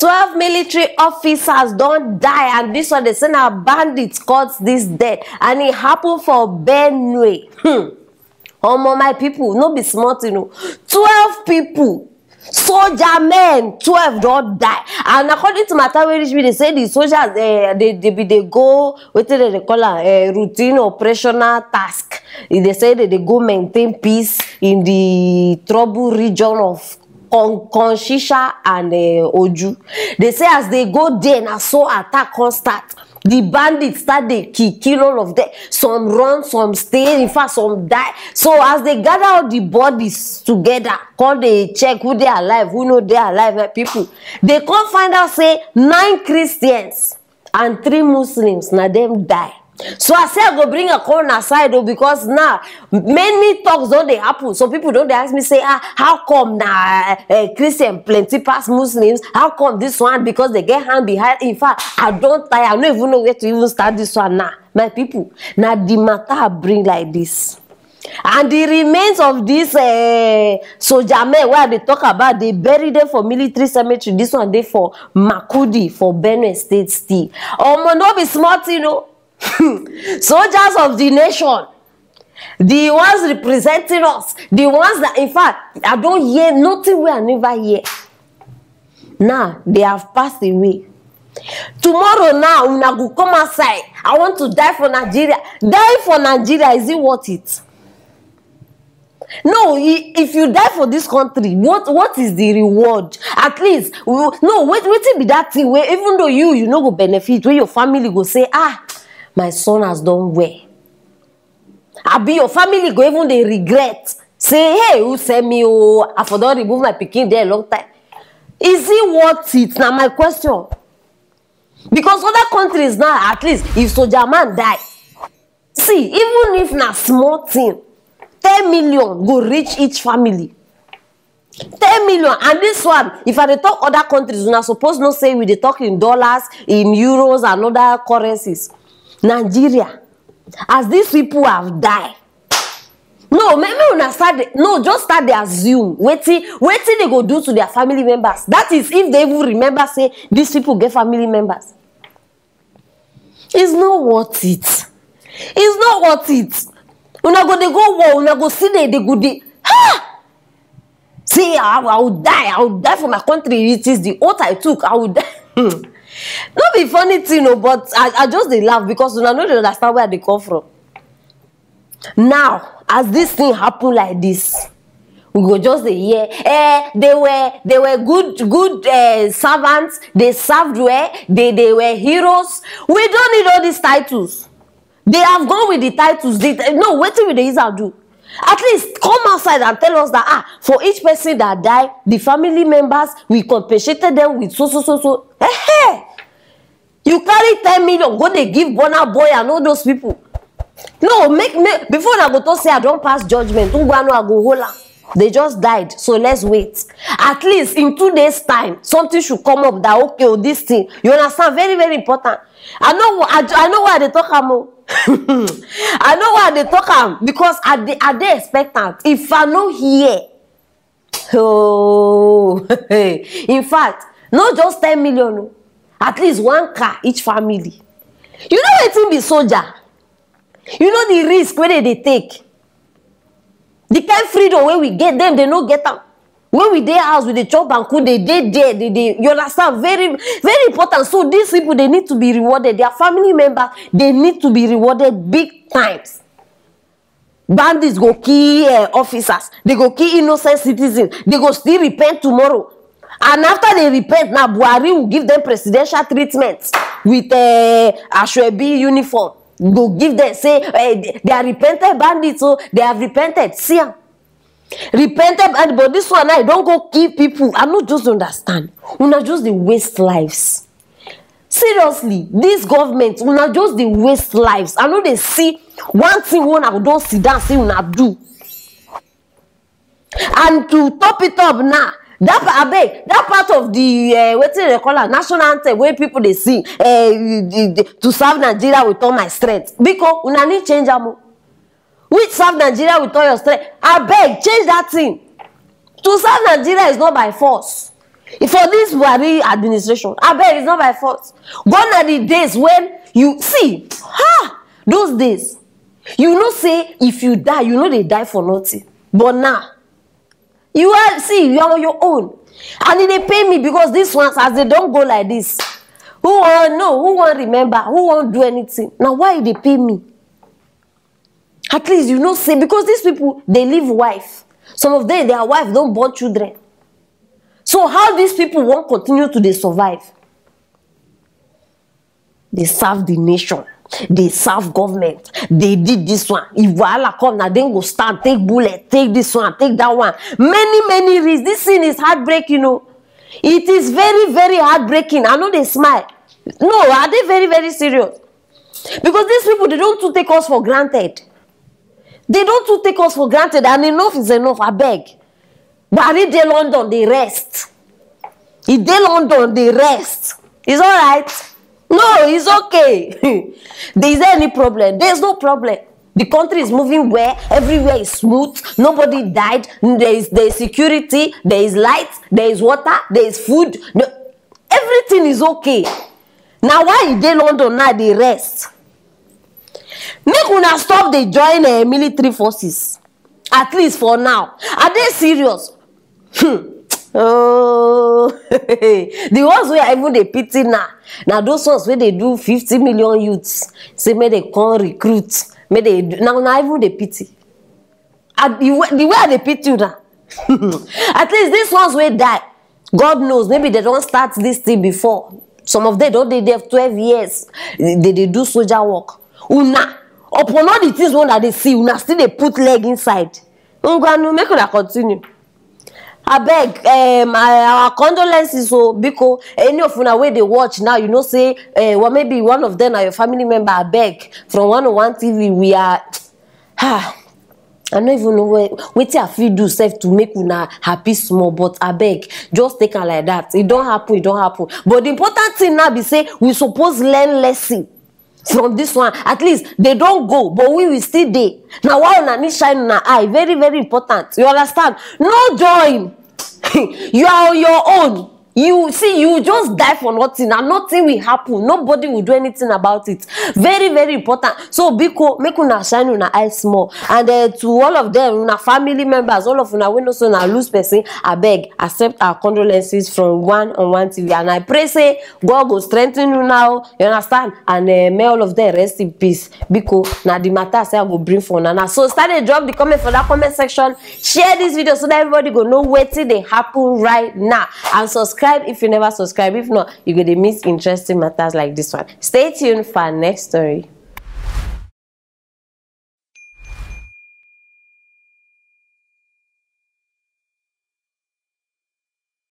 12 military officers don't die, and this one they say now bandits caused this death, and it happened for Benue. My people, no be smart, 12 people, soldier men, 12 don't die. And according to matter where they say the soldiers they go, what do they call it, routine operational task. They say that they go maintain peace in the trouble region of Konshisha and Oju. They say as they go there, and so attack can start. The bandits start they kill all of them. Some run, some stay, in fact, some die. So as they gather all the bodies together, call they check who they are alive, who know they are alive, people. They can't find out, say, 9 Christians and 3 Muslims, now them die. So I say I go bring a corner aside though, because now many talks don't they happen. So people don't they ask me, say, how come now Christian plenty past Muslims? How come this one? Because they get hand behind. In fact, I don't even know where to even start this one now. My people, now the matter I bring like this. And the remains of this soldier men where they talk about, they bury them for military cemetery. This one they for Makudi, for Benue State still. No be smart, soldiers of the nation, the ones representing us, the ones that, in fact, I don't hear nothing we I never hear. Now they have passed away. Tomorrow now, when I go come outside, I want to die for Nigeria. Die for Nigeria, is it worth it? No, if you die for this country, what is the reward? At least, no, wait be that thing where even though you know go benefit, where your family go say, my son has done well. I be your family go even they regret. Say, hey, who send me? Oh, I forgot to remove my pikin there a long time. Is it worth it? Now my question. Because other countries now, at least, if soldier man die, see, even if na small thing, 10 million go reach each family. 10 million. And this one, if I talk other countries, we're not supposed to say we they talk in dollars, in euros, and other currencies. Nigeria, as these people have died, no, maybe when just start they assume waiting they go do to their family members. That is if they even remember say these people get family members. It's not worth it. It's not worth it. When I go they go war, when I go see they go see I will die for my country. It is the oath I took. I will die. Not be funny thing, but I just they laugh because I know they understand where they come from. Now, as this thing happen like this, we go just the year. They were good servants. They served well. They were heroes. We don't need all these titles. They have gone with the titles. No, wait till they do. At least come outside and tell us that for each person that died, the family members, we compensated them with so. Hey. You carry 10 million, go they give Bonner Boy and all those people. No, before I go to say I don't pass judgment, I go hold on. They just died, so let's wait. At least in 2 days' time, something should come up that okay, this thing. You understand? Very, very important. I know why they talk about. I know why they talk about because are they expectant? If I know here, in fact, not just 10 million. At least 1 car each family. You know what it be soldier? You know the risk where they take. The kind of freedom where we get them, they no get them. When we their house with the chop and cook, they there. You understand? Very, very important. So these people, they need to be rewarded. Their family members, they need to be rewarded big times. Bandits go kill officers. They go kill innocent citizens. They go still repent tomorrow. And after they repent, now Buhari will give them presidential treatment with Ashwebi uniform. Go give them, say, they are repented bandits, so they have repented. See, repented bandits, but this one, I don't go kill people. I not just understand. We not just the waste lives. Seriously, this government, we not just the waste lives. I know they see one thing when I don't sit down, say we not do. And to top it up now, that part of the what they call it, national anthem where people they sing to serve Nigeria with all my strength. Because we need change them. Which serve Nigeria with all your strength? I beg, change that thing. To serve Nigeria is not by force. For this Buhari administration, I bet it's not my fault. Gone are the days when you see, those days, you know, say if you die, you know they die for nothing. But now, you are on your own. And they pay me because these ones, as they don't go like this, who won't know, who won't remember, who won't do anything. Now, why they pay me? At least you know, say, because these people, they live wife. Some of them, their wife don't born children. So how these people won't continue to survive? They serve the nation. They serve government. They did this one. If Wahala come, now then go stand, take bullet, take this one, take that one. Many reasons. This thing is heartbreaking, you know. It is very, very heartbreaking. I know they smile. No, are they very, very serious? Because these people, they don't too take us for granted. They don't too take us for granted, and enough is enough, I beg. But if they London, they rest. If they London, they rest. It's all right. No, it's okay. Is there any problem? There's no problem. The country is moving well. Everywhere is smooth. Nobody died. There is security. There is light. There is water. There is food. Everything is okay. Now, why in they London now they rest? Make una stop they join military forces. At least for now. Are they serious? Oh, the ones where even they pity now. Now those ones where they do 50 million youths, say may they come recruit, may they do, now even they pity. The way they pity you now. At least these ones will die. God knows, maybe they don't start this thing before. Some of them don't, they have 12 years. They do soldier work. Una, upon all the things one that they see, una still they put leg inside. Ungwanu, make una continue. I beg, our condolences, so because any of una way they watch now, you know, say, well, maybe one of them are your family member. I beg, from 101 TV, we are, I don't even know what I feel do self to make una happy small, but I beg, just take her like that. It don't happen, it don't happen. But the important thing now be say, we suppose learn lesson from this one. At least they don't go, but we will still there. Now, why una need shine on our eye? Very, very important. You understand? No join. You are on your own. You see, you just die for nothing, and nothing will happen. Nobody will do anything about it. Very, very important. So, Biko, make una shine una eye small. And to all of them, una family members, all of una, we know so na lose person, I beg, accept our condolences from 101 TV. And I pray, say, God will strengthen you now. You understand? And may all of them rest in peace. Biko, now the matter say I will bring for Nana. So, start to drop the comment for that comment section. Share this video so that everybody go know what they happen right now. And subscribe if you never subscribe. If not, you're going to miss interesting matters like this one. Stay tuned for our next story.